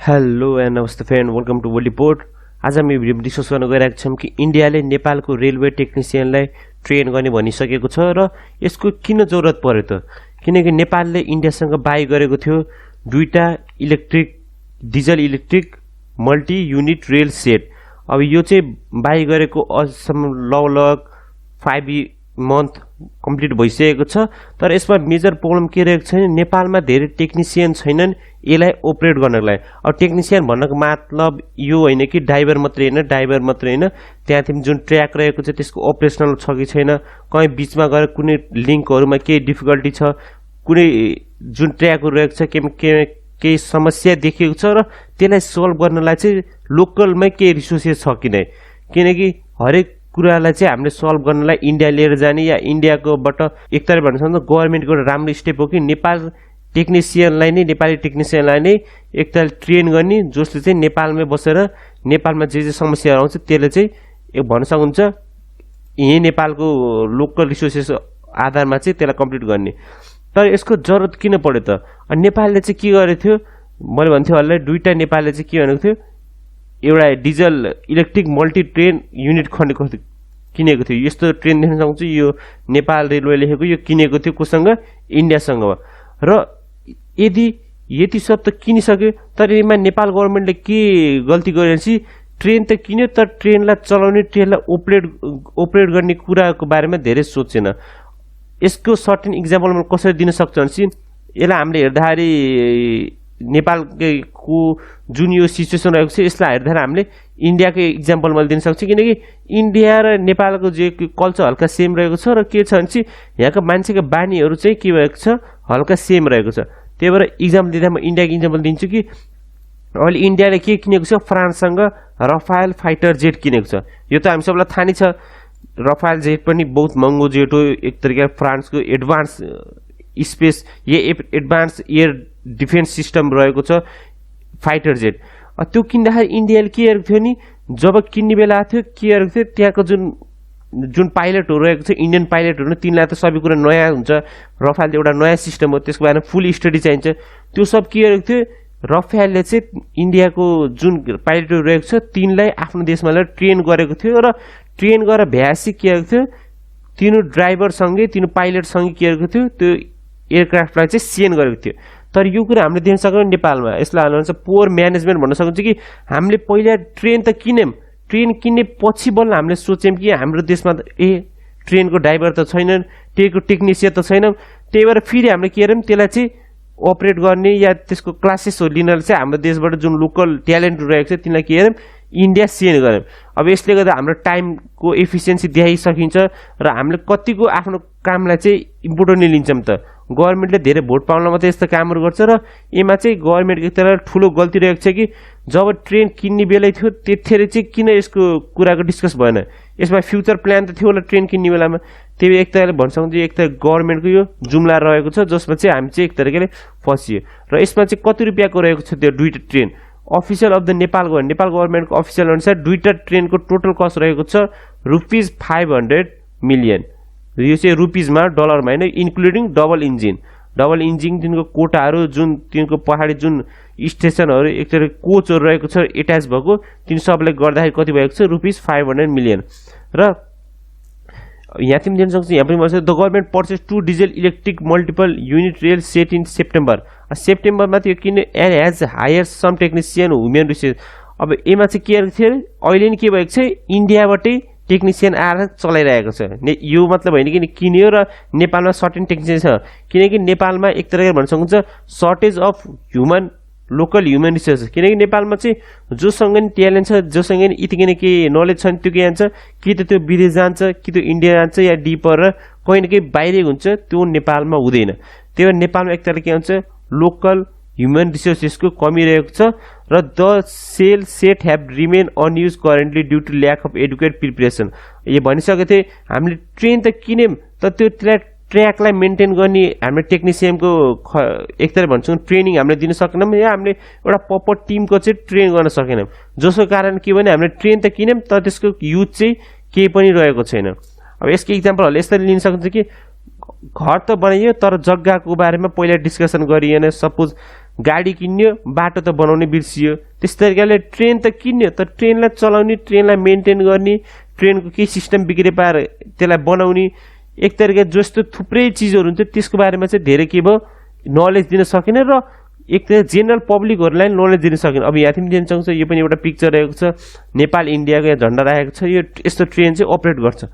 Hello and नमस्ते friend, welcome to world report. आज हामी भिडियोमा डिस्कस गर्न गइरहेका छौँ कि इन्डियाले नेपालको रेलवे टेक्निसियनलाई ट्रेन गर्ने भनिसकेको छ र यसको किन जरुरत पर्यो त? किनकि नेपालले इन्डियासँग बाई गरेको थियो दुईटा diesel electric multi unit rail set. अब यो चाहिँ बाई गरेको अझसम्म लगभग 5 मन्थ कम्प्लिट भइसकेको छ, तर यसमा मेजर प्रब्लम के रहेको छ भने नेपालमा धेरै टेक्निसियन छैनन् यसलाई अपरेट गर्नलाई। अब टेक्निसियन भन्नको मतलब यो होइन कि ड्राइभर मात्रै होइन, त्यहाँ तिमी जुन ट्र्याक रहेको छ त्यसको अपरेसनल छ कि छैन, कहीँ बिचमा गएर कुनै लिङ्कहरूमा केही डिफिकल्टी छ, कुनै जुन ट्र्याकहरू रहेको छ केही समस्या देखिएको छ र त्यसलाई सल्भ गर्नलाई चाहिँ लोकलमै केही रिसोर्सेस छ कि नै, किनकि हरेक कुरालाई चाहिँ हामीले सल्भ गर्नलाई इन्डिया लिएर जाने या इन्डियाकोबाट एक तरह भन्न सक्छ गभर्मेन्टको राम्रो स्टेप हो कि नेपाली टेक्निसियनलाई नै एक तरह ट्रेन गर्ने, जसले चाहिँ नेपालमै बसेर नेपालमा जे समस्याहरू आउँछ त्यसले चाहिँ एक भन्न सक्नुहुन्छ यही नेपालको लोकल रिसोर्सेस आधारमा चाहिँ त्यसलाई कम्प्लिट गर्ने। तर यसको जरुरत किन पर्यो त? नेपालले चाहिँ के गरेको थियो, मैले भन्थेँ हल्लै दुईटा नेपालले चाहिँ के भनेको थियो, एउटा diesel electric multi train unit किनेको थियो। यस्तो ट्रेन देख्न सक्छु, यो नेपाल रेलवे लेखेको, यो किनेको थियो कोसँग? इन्डियासँग। र यति सब त किनिसक्यो, तर यसमा नेपाल गभर्मेन्टले के गल्ती गरेपछि ट्रेन त किन्यो तर ट्रेनलाई चलाउने, ट्रेनलाई अपरेट गर्ने कुराको बारेमा धेरै सोचेन। यसको सर्टेन इक्जाम्पल म कसरी दिन सक्छु भनेपछि यसलाई हामीले हेर्दाखेरि नेपालको जुन यो सिचुएसन रहेको छ यसलाई हेर्दाखेरि हामीले इन्डियाको इक्जाम्पल मैले दिन सक्छु, किनकि इन्डिया र नेपालको जे कल्चर हल्का सेम रहेको छ र के छ भने यहाँको मान्छेको बानीहरू चाहिँ के भएको छ, हल्का सेम रहेको छ। त्यही भएर इक्जाम्पल दिँदा म इन्डियाको इक्जाम्पल दिन्छु कि अहिले इन्डियाले के किनेको छ, फ्रान्ससँग रफायल फाइटर जेट किनेको छ। यो त हामी सबैलाई थाहा नै छ, रफायल जेट पनि बहुत महँगो जेट हो, एक तरिका फ्रान्सको advance space advance air defence system रहेको छ फाइटर जेट। त्यो किन्दाखेरि इन्डियाले के गरेको थियो नि, जब किन्ने बेला थियो के गरेको थियो, त्यहाँको जुन पाइलटहरू रहेको छ इन्डियन पाइलटहरू, तिनीलाई त सबै कुरा नयाँ हुन्छ, रफायल एउटा नयाँ सिस्टम हो, त्यसको बारेमा फुल स्टडी चाहिन्छ। त्यो सब के गरेको थियो, रफायलले चाहिँ इन्डियाको जुन पाइलटहरू रहेको छ तिनलाई आफ्नो देशमा ल्याएर ट्रेन गरेको थियो र ट्रेन गरेर भ्यासी के गरेको थियो, तिनीहरू ड्राइभरसँगै तिनीहरू पाइलटसँगै के गरेको थियो, त्यो एयरक्राफ्टलाई चाहिँ सेन्ड गरेको थियो। तर यो कुरा हामीले देख्न सक्यौँ नेपालमा, यसलाई हाल्नु पोर म्यानेजमेन्ट भन्न सक्छ कि हामीले पहिला ट्रेन त किन्यौँ, ट्रेन किन्ने पछि बल्ल हामीले सोच्यौँ कि हाम्रो देशमा ट्रेनको ड्राइभर त छैनन्, ट्रेनको टेक्निसियन त छैन, त्यही भएर फेरि हामीले के गर्यौँ, त्यसलाई चाहिँ अपरेट गर्ने या त्यसको क्लासेसहरू लिनलाई चाहिँ हाम्रो देशबाट जुन लोकल ट्यालेन्टहरू रहेको छ तिनीलाई के गर्यौँ, इन्डिया सेन्ड गर्यौँ। अब यसले गर्दा हाम्रो टाइमको एफिसियन्सी देखाइसकिन्छ र हामीले कतिको आफ्नो कामलाई चाहिँ इम्पोर्टेन्टली लिन्छौँ त। गभर्मेन्टले धेरै भोट पाउन मात्रै यस्तो कामहरू गर्छ र यसमा चाहिँ गभर्मेन्टको एक ठुलो गल्ती रहेको छ कि जब ट्रेन किन्ने बेलै थियो त्यतिखेर चाहिँ किन यसको कुराको डिस्कस भएन? यसमा फ्युचर प्लान त थियो होला ट्रेन किन्ने बेलामा। त्यही एक तरिकाले भन्न सक्छ एक त गभर्मेन्टको यो जुम्ला रहेको छ, जसमा चाहिँ हामी चाहिँ एक तरिकाले फसियो। र यसमा चाहिँ कति रुपियाँको रहेको छ त्यो दुईटा train? Official of the Nepal गभर्मेन्टको अफिसियल अनुसार दुईटा ट्रेनको टोटल कस्ट रहेको छ ₹500 मिलियन। यो चाहिँ रुपिजमा, डलरमा होइन, इन्क्लुडिङ डबल इन्जिन तिनको कोटाहरू, जुन तिनको पहाडी जुन स्टेसनहरू एक तरह कोचहरू रहेको छ एट्याच भएको, तिनी सबैले गर्दाखेरि कति भएको छ ₹500 मिलियन। र यहाँ तिमी देख्न सक्छौ, यहाँ पनि भन्छ the government purchase 2 diesel electric multiple unit rail set in सेप्टेम्बरमा त्यो किन and has hired some technician human resource. अब यसमा चाहिँ के गरेको थियो, अहिले नि के भएको छ, इन्डियाबाटै टेक्निसियन आएर चलाइरहेको छ। यो मतलब होइन कि किन्यो र नेपालमा सर्टेन टेक्निसियन छ, किनकि नेपालमा एक तरह भन्न सक्नुहुन्छ shortage of local human resources, किनकि नेपालमा चाहिँ जोसँग नि ट्यालेन्ट छ, जोसँग नि यतिकै नै केही नलेज छ नि त्यो के जान्छ, कि त त्यो विदेश जान्छ, कि त्यो इन्डिया जान्छ, या डिपर र कहीँ न कहीँ बाहिर हुन्छ, त्यो नेपालमा हुँदैन। त्यही भएर नेपालमा एक तरह के हुन्छ, लोकल ह्युमन रिसोर्सेसको कमी रहेको छ र the set have remain unused currently due to lack of adequate preparation. यो भनिसकेको थिएँ हामीले ट्रेन त किन्यौँ, तर त्यसलाई ट्र्याकलाई मेन्टेन गर्ने हामीले टेक्निसियनको एक तरह भन्छौँ ट्रेनिङ हामीले दिन सकेनौँ, या हामीले एउटा प्रपर टिमको चाहिँ ट्रेन गर्न सकेनौँ, जसको कारण के भने हामीले ट्रेन त किन्यौँ तर त्यसको युज चाहिँ केही पनि रहेको छैन। अब यसको इक्जाम्पलहरूले यसरी लिन सकिन्छ कि घर त बनाइयो तर जग्गाको बारेमा पहिला डिस्कसन गरिएन। सपोज गाडी किन्यो बाटो त बनाउने बिर्सियो त्यस्तै तरिकाले ट्रेन त किन्यो तर ट्रेनलाई चलाउने ट्रेनलाई मेन्टेन गर्ने ट्रेनको के सिस्टम बिग्रे पाएर त्यसलाई बनाउने एक तरिका जस्तो थुप्रै चिजहरू हुन्छ त्यसको बारेमा चाहिँ धेरै के भयो नलेज दिन सकेन र एक त जेनरल पब्लिकहरूलाई नलेज दिन सकेन अब यहाँ तिमी दिन सक्छ यो पनि एउटा पिक्चर रहेको छ नेपाल इन्डियाको यहाँ झन्डा राखेको छ यो यस्तो ट्रेन चाहिँ अपरेट गर्छ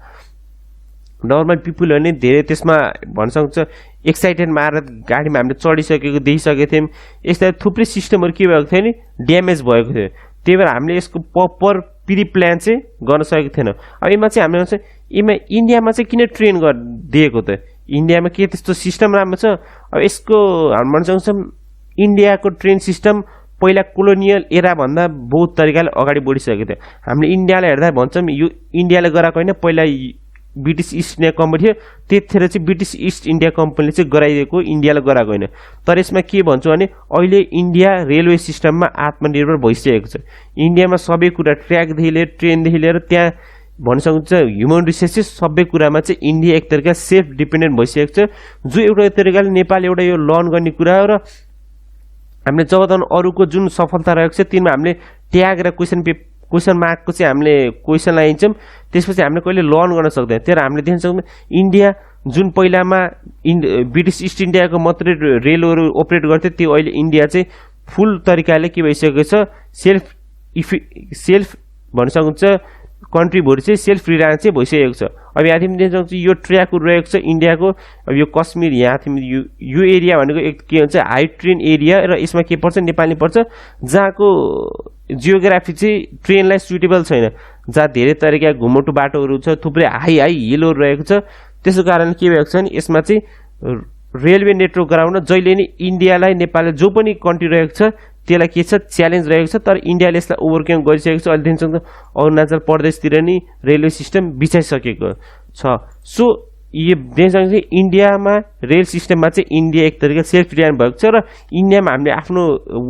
नर्मल पिपुलहरू नै धेरै त्यसमा भन्न सक्छ एक्साइटेड मारेर गाडीमा हामीले चढिसकेको देखिसकेको थियौँ यस्ता थुप्रै सिस्टमहरू के भएको थियो नि ड्यामेज भएको थियो त्यही भएर हामीले यसको प्रपर प्रि प्लान चाहिँ गर्न सकेको थिएन अब यसमा चाहिँ हामीले चाहिँ यसमा इन्डियामा चाहिँ किन ट्रेन दिएको त इन्डियामा के त्यस्तो सिस्टम राम्रो छ अब यसको भन्न सक्छ इन्डियाको ट्रेन सिस्टम पहिला कोलोनियल एराभन्दा बहुत तरिकाले अगाडि बढिसकेको थियो हामीले इन्डियालाई हेर्दा भन्छौँ यो इन्डियाले गराएको होइन पहिला ब्रिटिस इस्ट इन्डिया कम्पनी थियो त्यतिखेर चाहिँ ब्रिटिस इस्ट इन्डिया कम्पनीले चाहिँ गराइदिएको इन्डियालाई गराएको होइन तर यसमा के भन्छु भने अहिले इन्डिया रेलवे सिस्टममा आत्मनिर्भर भइसकेको छ इन्डियामा सबै कुरा ट्र्याकदेखि लिएर ट्रेनदेखि लिएर त्यहाँ भन्न सक्नुहुन्छ ह्युमन रिसोर्सेस सबै कुरामा चाहिँ इन्डिया एक तरिका सेल्फ डिपेन्डेन्ट भइसकेको छ जो एउटा तरिकाले नेपाल एउटा यो लर्न गर्ने कुरा हो र हामीले जब अरूको जुन सफलता रहेको छ तिनमा हामीले ट्याग र क्वेसन मार्कको चाहिँ हामीले क्वेसन लगाइन्छौँ त्यसपछि हामीले कहिले लर्न गर्न सक्दैन त्यही भएर हामीले देख्न सक्छौँ इन्डिया जुन पहिलामा ब्रिटिस इस्ट इन्डियाको मात्रै रेलहरू अपरेट गर्थ्यो त्यो अहिले इन्डिया चाहिँ फुल तरिकाले के भइसकेको छ सेल्फ भन्न सक्नुहुन्छ कन्ट्रीभरि चाहिँ सेल्फ रिलायन्स चाहिँ भइसकेको छ अब यहाँ तिमी देख्न सक्छौ यो ट्र्याकहरू रहेको छ इन्डियाको अब यो कश्मीर यहाँ तिमी यो एरिया भनेको एक के भन्छ हाई ट्रेन एरिया र यसमा के पर्छ नेपाली पर्छ जहाँको जियोग्राफी चाहिँ ट्रेनलाई सुटेबल छैन जहाँ धेरै तरिका घुमोटो बाटोहरू छ थुप्रै हाई हिलहरू रहेको छ त्यसको कारणले के भएको छ भने यसमा चाहिँ रेलवे नेटवर्क गराउन जहिले नै इन्डियालाई नेपालले जो पनि कन्ट्री रहेको छ त्यसलाई के छ च्यालेन्ज रहेको छ तर इन्डियाले यसलाई ओभरकम गरिसकेको छ अहिले दिनसम्म अरुणाचल प्रदेशतिर नि रेलवे सिस्टम बिछाइसकेको छ सो यो देशसँग इन्डियामा रेल सिस्टममा चाहिँ इन्डिया एक तरिका सेल्फ रिलायन्ट भएको छ र इन्डियामा हामीले आफ्नो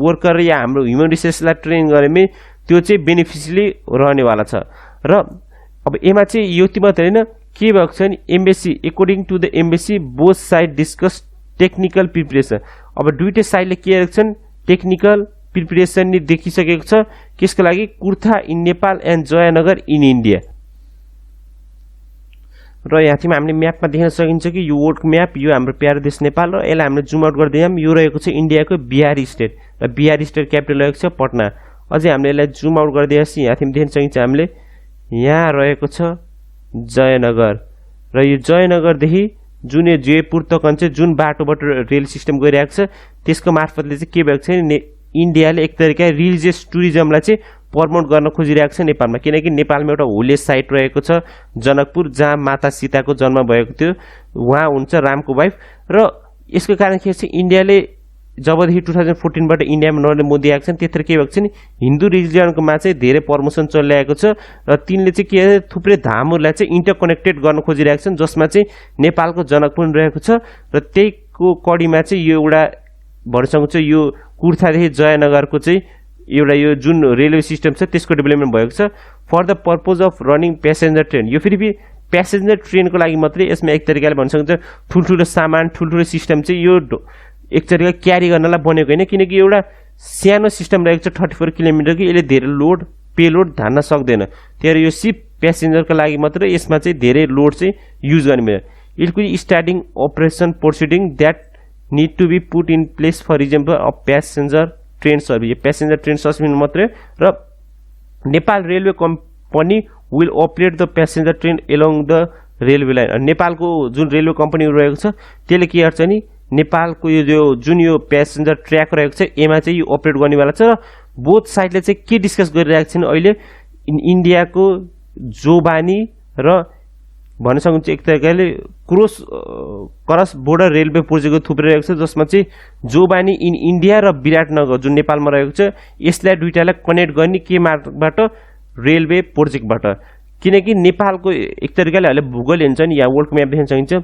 वर्कर या हाम्रो ह्युमन रिसोर्सलाई ट्रेन गऱ्यौँ त्यो चाहिँ बेनिफिसियली रहनेवाला छ र अब यसमा चाहिँ यो मात्रै होइन के भएको छ भने embassy according to the embassy both side discuss technical preparation अब दुईटै साइडले के गरेको छन् टेक्निकल प्रिपरेसन नि देखिसकेको छ त्यसको लागि Kurtha in Nepal and Jaynagar in India र यहाँ चाहिँ हामीले म्यापमा देख्न सकिन्छ कि यो वर्ल्डको म्याप यो हाम्रो प्यारो देश नेपाल र यसलाई हामीले जुम आउट गर्दै जाऊँ यो रहेको छ इन्डियाको बिहार स्टेट र बिहार स्टेट क्यापिटल रहेको छ पटना अझै हामीले यसलाई जुम आउट गर्दै आएपछि यहाँ चाहिँ देख्न सकिन्छ हामीले यहाँ रहेको छ जयनगर र यो जयनगरदेखि जुन यो जयपुर तक चाहिँ जुन बाटोबाट रेल सिस्टम गइरहेको छ त्यसको मार्फतले चाहिँ के भएको छ इन्डियाले एक तरिका रिलिजियस टुरिज्मलाई चाहिँ प्रमोट गर्न खोजिरहेको छ नेपालमा किनकि नेपालमा एउटा होली साइट रहेको छ जनकपुर जहाँ माता सीताको जन्म भएको थियो उहाँ हुन्छ रामको वाइफ र यसको कारण के छ इन्डियाले जबदेखि 2014बाट इन्डियामा नरेन्द्र मोदी आएको छ त्यतिखेर के भएको छ नि हिन्दू रिलिजनकोमा चाहिँ धेरै प्रमोसन चलिरहेको छ र तिनले चाहिँ के थुप्रै धामहरूलाई चाहिँ इन्टरकनेक्टेड गर्न खोजिरहेको छन् जसमा चाहिँ नेपालको जनकपुर रहेको छ र त्यहीको कडीमा चाहिँ यो एउटा भन्न सक्छ यो कुर्थादेखि जयनगरको चाहिँ एउटा यो जुन रेलवे सिस्टम छ त्यसको डेभलपमेन्ट भएको छ for the purpose of running passenger train यो फेरि प्यासेन्जर ट्रेनको लागि मात्रै यसमा एक तरिकाले भन्न सक्छ ठुल्ठुलो सामान ठुल्ठुलो सिस्टम चाहिँ यो एक तरिका क्यारी गर्नलाई बनेको होइन किनकि एउटा सानो सिस्टम रहेको छ 34 किलोमिटरको यसले धेरै लोड पेलोड धान्न सक्दैन त्यही यो सिप प्यासेन्जरको लागि मात्रै यसमा चाहिँ धेरै लोड चाहिँ युज गर्ने मिल्छ it could starting operation proceeding that need to be put in place for example of passenger train service यो प्यासेन्जर ट्रेन सर्भिस मात्रै र Nepal railway company will operate the passenger train along the railway line नेपालको जुन railway company रहेको छ त्यसले के गर्छ नि नेपालको यो जुन यो प्यासेन्जर ट्र्याक रहेको छ यसमा चाहिँ यो अपरेट गर्नेवाला छ र बोथ साइडले चाहिँ के डिस्कस गरिरहेको छन् अहिले इन्डियाको जोबानी र भन्न सक्नुहुन्छ एक तरिकाले क्रस बोर्डर रेलवे प्रोजेक्टको थुप्रिरहेको छ जसमा चाहिँ जोबानी इन इन्डिया र विराटनगर जुन नेपालमा रहेको छ यसलाई दुईटालाई कनेक्ट गर्ने के मार्गबाट रेलवे प्रोजेक्टबाट किनकि नेपालको एक तरिकाले अहिले भूगोल हेर्छ नि यहाँ वर्ल्डको म्याप देख्न सकिन्छ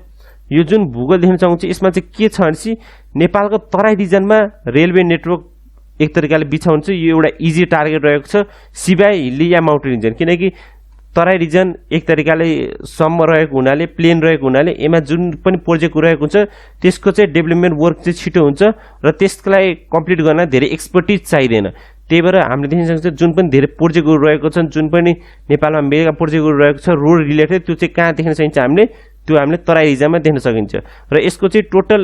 यो जुन भूगोल देख्न सक्नुहुन्छ यसमा चाहिँ के छ भने नेपालको तराई रिजनमा रेलवे नेटवर्क एक तरिकाले बिछाउनु चाहिँ यो एउटा इजी टार्गेट रहेको छ सिवाय हिल्ली या माउन्टेन रिजन किनकि तराई रिजन एक तरिकाले सम्म रहेको हुनाले प्लेन रहेको हुनाले यसमा जुन पनि प्रोजेक्ट रहेको हुन्छ त्यसको चाहिँ डेभलपमेन्ट वर्क चाहिँ छिटो हुन्छ र त्यसलाई कम्प्लिट गर्न धेरै एक्सपर्टिज चाहिँदैन। त्यही भएर हामीले देख्न सक्छौँ जुन पनि धेरै प्रोजेक्टहरू रहेको छन्, जुन पनि नेपालमा मेगा प्रोजेक्टहरू रहेको छ रोड रिलेटेड, त्यो चाहिँ कहाँ देख्न सकिन्छ हामीले तराई रिजनमा देख्न सकिन्छ। र यसको चाहिँ टोटल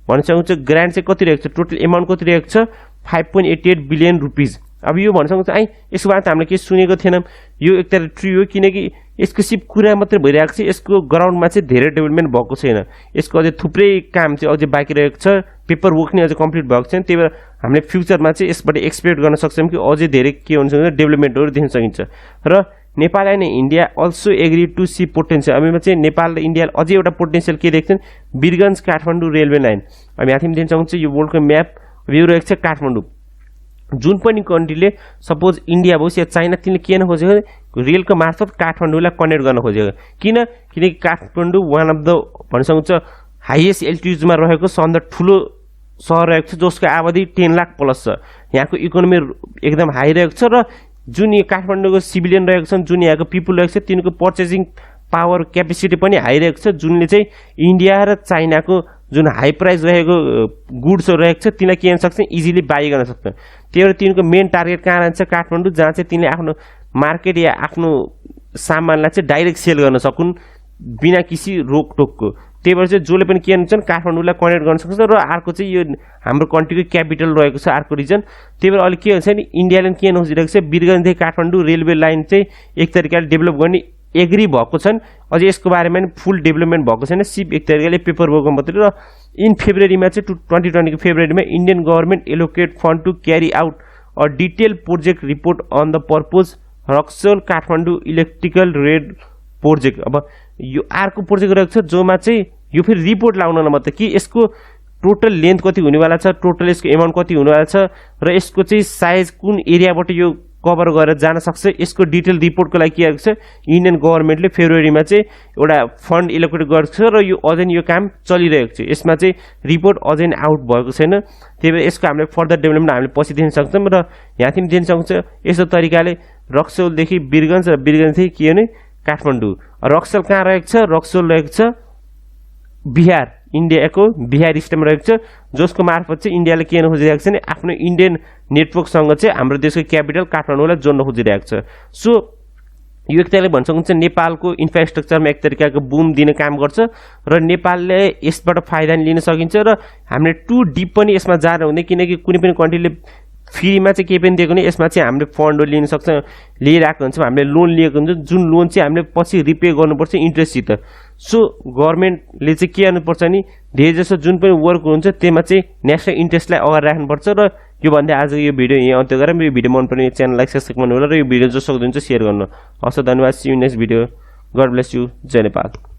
भन्न सक्नुहुन्छ ग्रान्ट चाहिँ कति रहेको छ, टोटल एमाउन्ट कति रहेको छ 5.88 बिलियन रुपिज। अब यो भन्न सक्नुहुन्छ यसको बारेमा त हामीले केही सुनेको थिएनौँ, यो एक तरह ट्रु हो किनकि यसको सिर्फ कुरा मात्रै भइरहेको छ, यसको ग्राउन्डमा चाहिँ धेरै डेभलपमेन्ट भएको छैन। यसको अझै थुप्रै काम चाहिँ अझै बाँकी रहेको छ, पेपर वर्क नै अझै कम्प्लिट भएको छैन। त्यही भएर हामीले फ्युचरमा चाहिँ यसबाट एक्सपेक्ट गर्न सक्छौँ कि अझै धेरै के हुन्छ डेभलपमेन्टहरू देख्न सकिन्छ। र Nepal and India also agree to see potential. अब चाहिँ नेपाल र इन्डियाले अझै एउटा पोटेन्सियल के देख्छन्, वीरगन्ज काठमाडौँ रेलवे लाइन। अब यहाँ तिमी देख्न सक्नुहुन्छ यो वर्ल्डको म्याप यो रहेको छ काठमाडौँ। जुन पनि कन्ट्रीले सपोज इन्डिया होस् या चाइना तिनले के गर्न खोजेको रेलको मार्फत काठमाडौँलाई कनेक्ट गर्न खोजेको किनकि काठमाडौँ वान अफ द भन्न सक्नुहुन्छ हाइएस्ट एल्टिट्युडमा रहेको सबभन्दा ठुलो सहर रहेको छ जसको आबादी 10 लाख प्लस छ। यहाँको इकोनोमी एकदम हाई रहेको छ र जुन यो काठमाडौँको सिभिलियन रहेको छन्, जुन यहाँको पिपुल रहेको छ तिनको पर्चेसिङ पावर क्यापेसिटी पनि हाई रहेको छ, जुनले चाहिँ इन्डिया र चाइनाको जुन हाई प्राइस रहेको गुड्सहरू रहेको छ तिनलाई के गर्न सक्छ इजिली बाई गर्न सक्छ। त्यही भएर तिनको मेन टार्गेट कहाँ रहन्छ काठमाडौँ, जहाँ चाहिँ तिनले आफ्नो मार्केट या आफ्नो सामानलाई चाहिँ डाइरेक्ट सेल गर्न सकुन् बिना किसी रोकटोकको। त्यही भएर चाहिँ जसले पनि के भन्छन् काठमाडौँलाई कनेक्ट गर्न सक्छ। र अर्को चाहिँ यो हाम्रो कन्ट्रीको क्यापिटल रहेको छ अर्को रिजन। त्यही भएर अहिले के हुन्छ नि इन्डियाले के गर्न खोजिरहेको छ वीरगन्जदेखि काठमाडौँ रेलवे लाइन चाहिँ एक तरिकाले डेभलप गर्ने एग्री भएको छन्। अझै यसको बारेमा पनि फुल डेभलपमेन्ट भएको छैन, सिर्फ एक तरिकाले पेपर वर्कको मात्रै। र इन फेब्रुअरीमा चाहिँ 2020 को फेब्रुअरीमा Indian government allocate fund to carry out a detail project report on the purpose Raxaul Kathmandu electrical rail project. अब यो अर्को प्रोजेक्ट रहेको छ जोमा चाहिँ यो फेरि रिपोर्ट लाउन मात्रै कि यसको टोटल लेन्थ कति हुनेवाला छ, टोटल यसको एमाउन्ट कति हुनेवाला छ र यसको चाहिँ साइज कुन एरियाबाट यो कभर गरेर जान सक्छ, यसको डिटेल रिपोर्टको लागि के आएको छ इन्डियन गभर्मेन्टले फेब्रुअरीमा चाहिँ एउटा फन्ड एलोकेट गरेको छ र यो अझै यो काम चलिरहेको छ। यसमा चाहिँ रिपोर्ट अझै आउट भएको छैन। त्यही भएर यसको हामीले फर्दर डेभलपमेन्ट हामीले पछि दिन सक्छौँ। र यहाँ पनि दिन सक्छ यस्तो तरिकाले रक्सोलदेखि वीरगन्ज र वीरगन्जदेखि के भने काठमाडौँ। रक्सोल कहाँ रहेको छ, रक्सोल रहेको छ बिहार, इन्डियाको बिहार स्टेटमा रहेको छ, जसको मार्फत चाहिँ इन्डियाले के गर्न खोजिरहेको छ भने आफ्नो इन्डियन नेटवर्कसँग चाहिँ हाम्रो देशको क्यापिटल काठमाडौँलाई जोड्न खोजिरहेको छ। सो यो एक तरिकाले भन्न सक्नुहुन्छ नेपालको इन्फ्रास्ट्रक्चरमा एक तरिकाको बुम दिने काम गर्छ र नेपालले यसबाट फाइदा लिन सकिन्छ। र हामीले टु डिप पनि यसमा जान हुँदैन किनकि कुनै पनि कन्ट्रीले फ्रीमा चाहिँ केही पनि दिएको नि, यसमा चाहिँ हामीले फन्डहरू लिन सक्छ, लिइरहेको हुन्छौँ, हामीले लोन लिएको हुन्छ जुन लोन चाहिँ हामीले पछि रिपे गर्नुपर्छ इन्ट्रेस्टसित। सो गभर्मेन्टले चाहिँ के गर्नुपर्छ नि धेरै जसो जुन पनि वर्क हुन्छ त्यसमा चाहिँ नेसनल इन्ट्रेस्टलाई अगाडि राख्नुपर्छ। र यो भन्दै आज यो भिडियो यहाँ अन्त्य गरेर यो भिडियो मन पर्ने च्यानललाई सब्सक्राइब गर्नु होला र यो भिडियो जो सक्नुहुन्छ सेयर गर्नु। हस् धन्यवाद, see you next video, God bless you, जय नेपाल।